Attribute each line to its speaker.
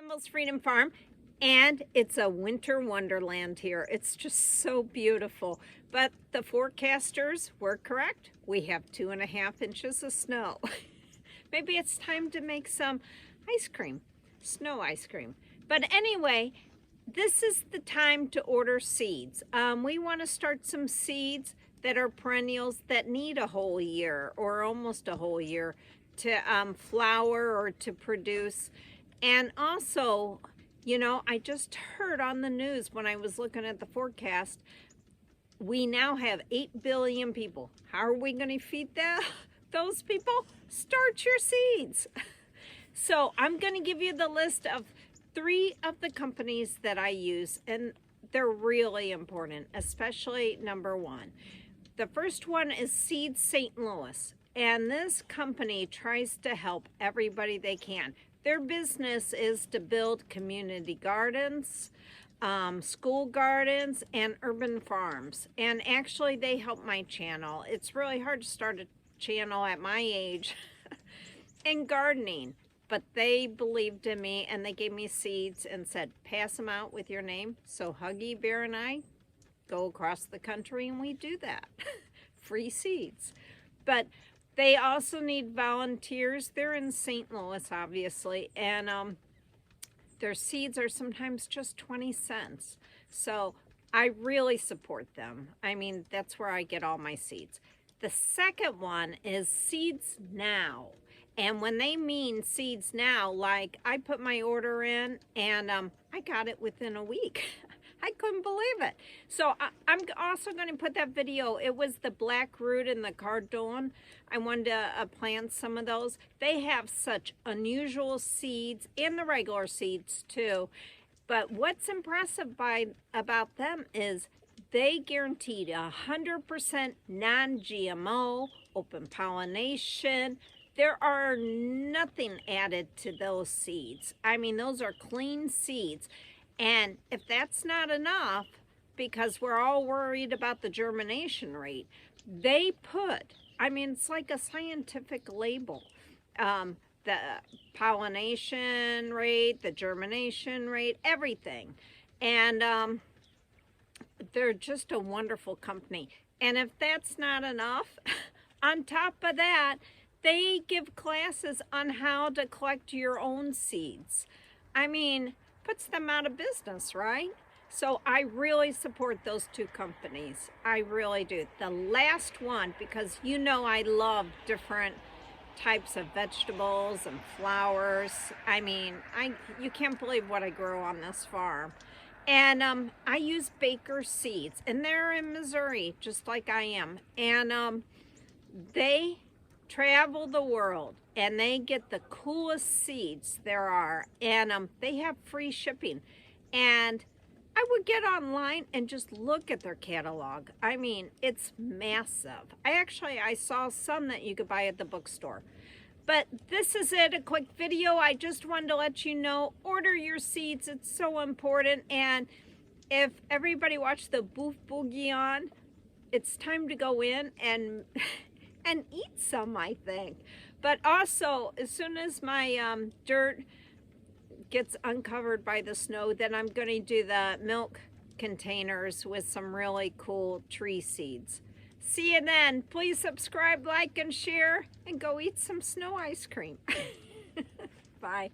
Speaker 1: Campbell's Freedom Farm, and it's a winter wonderland here. It's just so beautiful. But the forecasters were correct. We have 2.5 inches of snow. Maybe it's time to make some ice cream, snow ice cream. But anyway, this is the time to order seeds. We want to start some seeds that are perennials that need a whole year or almost a whole year to flower or to produce. And also, you know, I just heard on the news when I was looking at the forecast, we now have 8 billion people. How are we going to feed those people? Start your seeds. So I'm going to give you the list of 3 of the companies that I use, and they're really important, especially number 1. The first one is Seeds St. Louis, and this company tries to help everybody they can. Their business is to build community gardens, school gardens, and urban farms. And actually, they help my channel. It's really hard to start a channel at my age in gardening. But they believed in me, and they gave me seeds and said, pass them out with your name. So Huggy Bear and I go across the country, and we do that. Free seeds. But they also need volunteers. They're in St. Louis, obviously, and their seeds are sometimes just 20 cents. So I really support them. I mean, that's where I get all my seeds. The second one is SeedsNow. And when they mean SeedsNow, like I put my order in and I got it within a week. I couldn't believe it. So I'm also going to put that video. It was the black root and the cardon. I wanted to plant some of those. They have such unusual seeds, and the regular seeds too. But what's impressive about them is they guaranteed 100% non-GMO, open pollination. There are nothing added to those seeds. I mean, those are clean seeds. And if that's not enough, because we're all worried about the germination rate, they put, I mean, it's like a scientific label. The pollination rate, the germination rate, everything. And they're just a wonderful company. And if that's not enough, on top of that, they give classes on how to collect your own seeds. I mean, puts them out of business, right? So I really support those 2 companies. I really do. The last one, because you know I love different types of vegetables and flowers. I mean, you can't believe what I grow on this farm. And I use Baker seeds, and they're in Missouri, just like I am. And they travel the world, and they get the coolest seeds there are, and they have free shipping. And I would get online and just look at their catalog. I mean, it's massive. I saw some that you could buy at the bookstore. But this is it, a quick video. I just wanted to let you know, order your seeds. It's so important. And if everybody watched the Boof Boogie on, it's time to go in and and eat some, I think. But also, as soon as my dirt gets uncovered by the snow, then I'm going to do the milk containers with some really cool tree seeds. See you then. Please subscribe, like, and share, and go eat some snow ice cream. Bye.